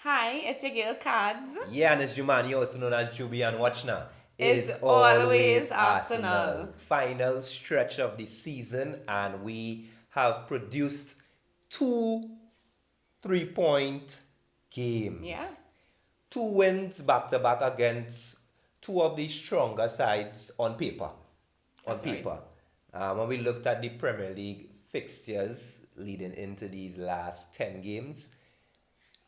Hi, it's your girl Cards. Yeah, and it's Jumani, also known as Juby and Watchna. It It's is always always Arsenal. Arsenal. Final stretch of the season, and we have produced two 3-point Yeah, games. Two wins back to back against two of the stronger sides on paper. On that's right. paper. When we looked at the Premier League fixtures leading into these last 10 games,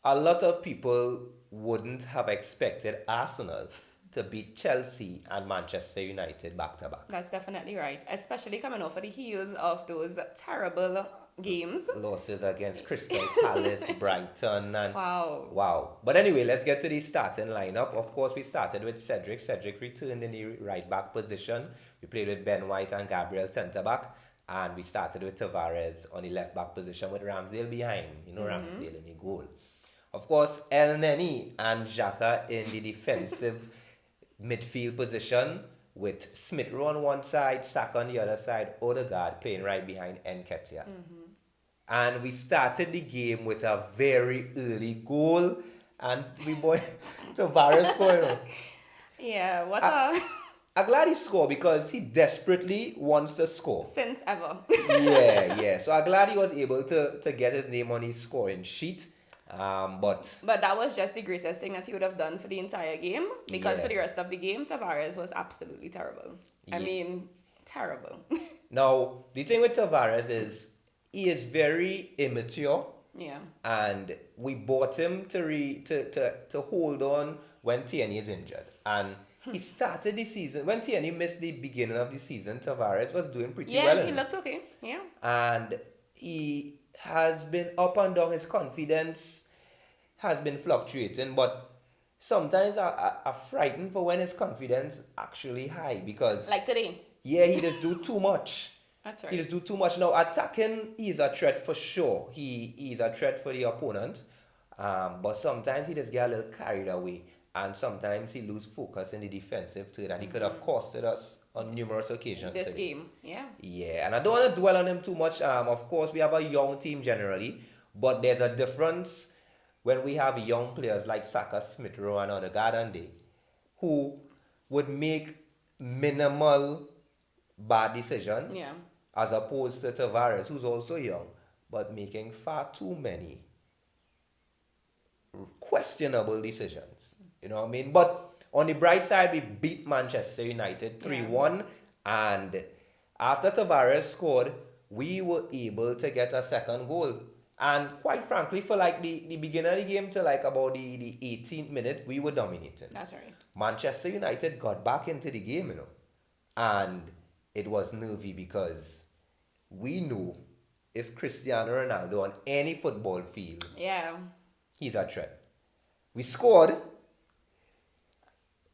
a lot of people wouldn't have expected Arsenal to beat Chelsea and Manchester United back to back. That's definitely right. Especially coming off of the heels of those terrible games. Losses against Crystal Palace, Brighton, and Wow. wow. But anyway, let's get to the starting lineup. Of course, we started with Cedric. Cedric returned in the right back position. We played with Ben White and Gabriel centre back. And we started with Tavares on the left back position with Ramsdale behind. Ramsdale in the goal. Of course, El Neni and Xhaka in the defensive midfield position with Smith Rowe on one side, Saka on the other side, Odegaard playing right behind Nketiah. And we started the game with a very early goal, and we boy Tavares scored. Yeah, what I, a I'm glad he scored because he desperately wants to score. since ever. Yeah. So I'm glad he was able to get his name on his scoring sheet. But But that was just the greatest thing that he would have done for the entire game because for yeah, the rest of the game, Tavares was absolutely terrible. I yeah. mean, terrible. Now the thing with Tavares is he is very immature, Yeah. and we bought him to hold on when Tierney is injured. And he started the season when Tierney missed the beginning of the season. Tavares was doing pretty well Yeah, in he it, looked okay. Yeah. and he has been up and down. His confidence has been fluctuating, but sometimes I frightened for when his confidence actually high because Like today. yeah, he just do too much. That's He right. just do too much. Now attacking, he is a threat for sure. He is a threat for the opponent. But sometimes he just get a little carried away, and sometimes he lose focus in the defensive too. That he could have costed us on numerous occasions This today. game. Yeah. Yeah, and I don't want to dwell on him too much. Of course, we have a young team generally, but there's a difference when we have young players like Saka, Smith Rowe, and Odegaard and they, who would make minimal bad decisions, Yeah. as opposed to Tavares, who's also young, but making far too many questionable decisions. You know what I mean? But on the bright side, we beat Manchester United Yeah. 3-1, and after Tavares scored, we were able to get a second goal. And quite frankly, for like the beginning of the game to like about the 18th minute, we were dominating. That's right. Manchester United got back into the game, and it was nervy because we knew if Cristiano Ronaldo on any football field, Yeah. he's a threat. We scored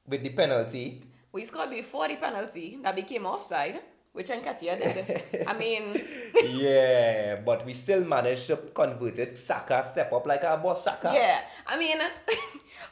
with the penalty. We scored before the penalty that became offside, which Nketiah did. I mean, Yeah, but we still managed to convert it. Saka step up like our boss Saka. yeah. I mean,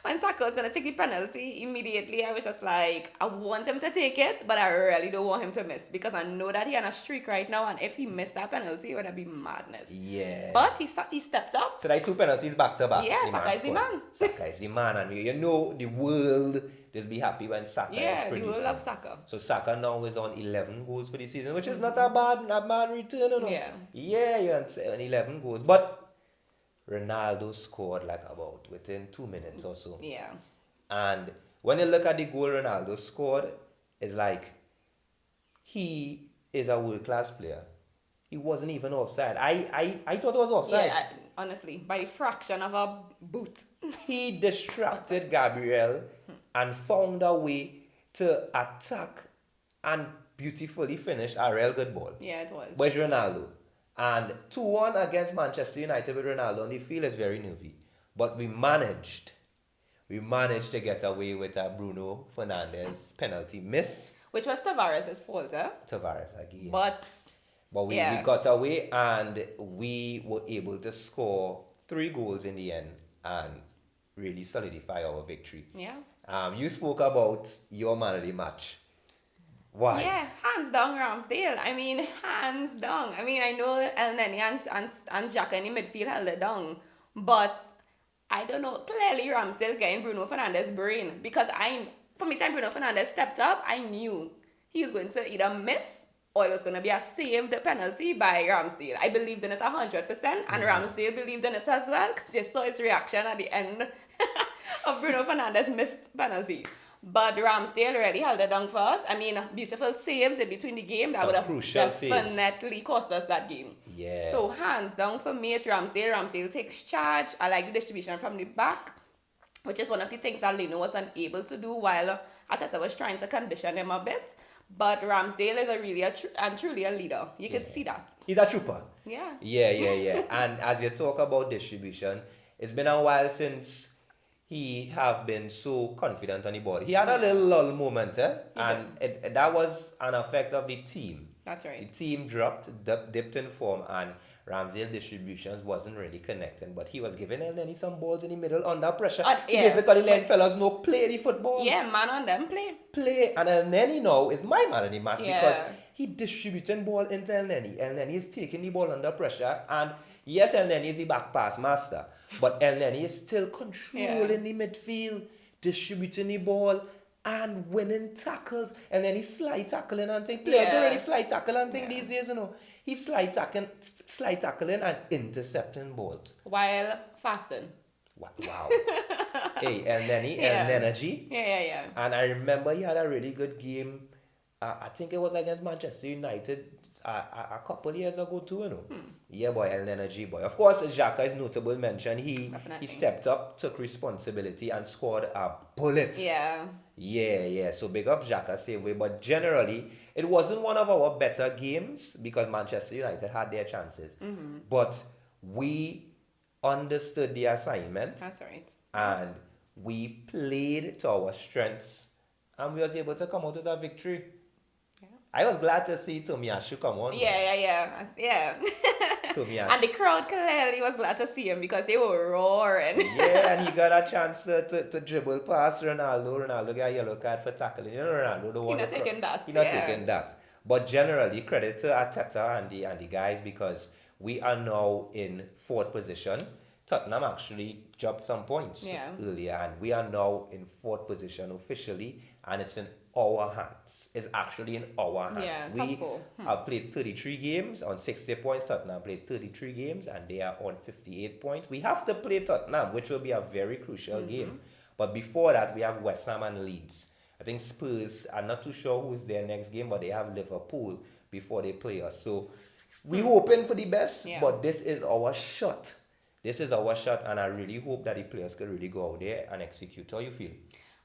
when Saka was going to take the penalty, immediately I was just like, I want him to take it, but I really don't want him to miss because I know that he's on a streak right now, and if he missed that penalty, it would have been madness. Yeah. But he stepped up. So like two penalties back to back. Yeah, the Saka is the scored. man. Saka is the man, and you know the world just be happy when Saka is Yeah, the producing. world love Saka. So Saka now is on 11 goals for the season, which is not a bad return, Yeah. Yeah, you're on 11 goals, but Ronaldo scored like about within 2 minutes or so. Yeah. And when you look at the goal Ronaldo scored, it's like he is a world class player. He wasn't even offside. I thought it was offside. Yeah, honestly, by a fraction of a boot. He distracted Gabriel and found a way to attack and beautifully finish a real good ball. Yeah, it was. Where's Ronaldo? And 2-1 against Manchester United with Ronaldo on the field is very nervy. But we managed. We managed to get away with a Bruno Fernandes penalty miss. Which was Tavares' fault, eh? Tavares again. But We yeah. got away, and we were able to score 3 goals in the end and really solidify our victory. Yeah. You spoke about your man of the match. Why? Yeah, hands down Ramsdale. I mean, hands down. I mean, I know El Neni and Xhaka in the midfield held it down. But I don't know. Clearly, Ramsdale getting Bruno Fernandes' brain because from the time Bruno Fernandes stepped up, I knew he was going to either miss or it was going to be a saved penalty by Ramsdale. I believed in it 100%, and Ramsdale believed in it as well because you saw his reaction at the end of Bruno Fernandes' missed penalty. But Ramsdale already held it down for us. I mean, beautiful saves in between the game that Some would have crucial saves. definitely cost us that game. Yeah. So hands down for me, it's Ramsdale. Ramsdale takes charge. I like the distribution from the back, which is one of the things that Leno was unable to do while Ateta was trying to condition him a bit. But Ramsdale is and truly a leader. You could see that. He's a trooper. Yeah. Yeah. And as you talk about distribution, it's been a while since he have been so confident on the ball. He had a little lull moment, and that was an effect of the team. That's right. The team dipped in form, and Ramsdale distributions wasn't really connecting, but he was giving Elneny some balls in the middle under pressure. He basically let fellas know play the football. Yeah, man on them play. And Elneny now is my man of the match Yeah. because he distributing ball into Elneny. Elneny is taking the ball under pressure, and yes, Elneny is the back pass master, but Elneny is still controlling the midfield, distributing the ball, and winning tackles. And then he's slide tackling and thing. Players don't really slide tackle and thing these days, you know. He's slide tackling and intercepting balls. While fasting. Wow. Hey, and then energy. Yeah. And I remember he had a really good game. I think it was against Manchester United a couple of years ago too, you know. Yeah, boy, El Energy boy. Of course, Xhaka is notable mention. He stepped up, took responsibility, and scored a bullet. Yeah. So big up Xhaka, same way. But generally, it wasn't one of our better games because Manchester United had their chances. But we understood the assignment. That's right. And we played to our strengths, and we was able to come out with a victory. I was glad to see Tomiyasu come on. Yeah. Tomiyasu. And the crowd clearly was glad to see him because they were roaring. Yeah, and he got a chance to dribble past Ronaldo. Ronaldo got a yellow card for tackling. You know, Ronaldo don't want He's not taking that. He's not taking that. But generally, credit to Arteta and the guys because we are now in fourth position. Tottenham actually dropped some points earlier, and we are now in fourth position officially, and it's in our hands. It's actually in our hands. We have played 33 games on 60 points. Tottenham played 33 games, and they are on 58 points. We have to play Tottenham, which will be a very crucial game. But before that, we have West Ham and Leeds. I think Spurs, I'm not too sure who's their next game, but they have Liverpool before they play us. So we're hoping for the best, but this is our shot. This is our shot, and I really hope that the players can really go out there and execute. How you feel?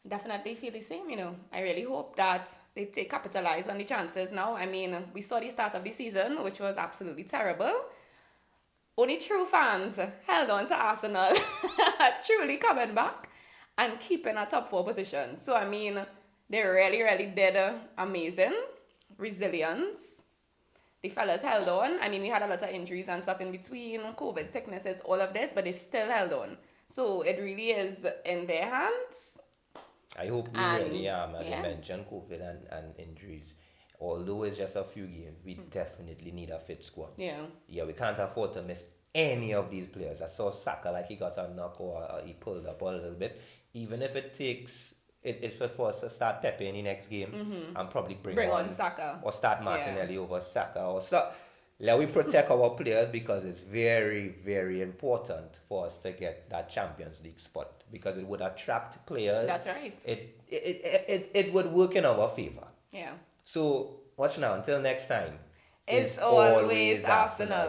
Definitely feel the same, you know. I really hope that they capitalize on the chances now. I mean, we saw the start of the season, which was absolutely terrible. Only true fans held on to Arsenal, truly coming back and keeping a top 4 position. So, I mean, they really did amazing. Resilience. The fellas held on. I mean, we had a lot of injuries and stuff in between, COVID, sicknesses, all of this, but they still held on. So it really is in their hands. I hope we really, as you mentioned, COVID and injuries. Although it's just a few games, we definitely need a fit squad. Yeah, we can't afford to miss any of these players. I saw Saka like he got a knock or he pulled up a little bit. Even if it takes... It's for us to start Pepe in the next game and probably bring on Saka. Or start Martinelli over Saka. Let we protect our players because it's very, very important for us to get that Champions League spot because it would attract players. That's right. It would work in our favor. Yeah. So watch now. Until next time. It's always Arsenal.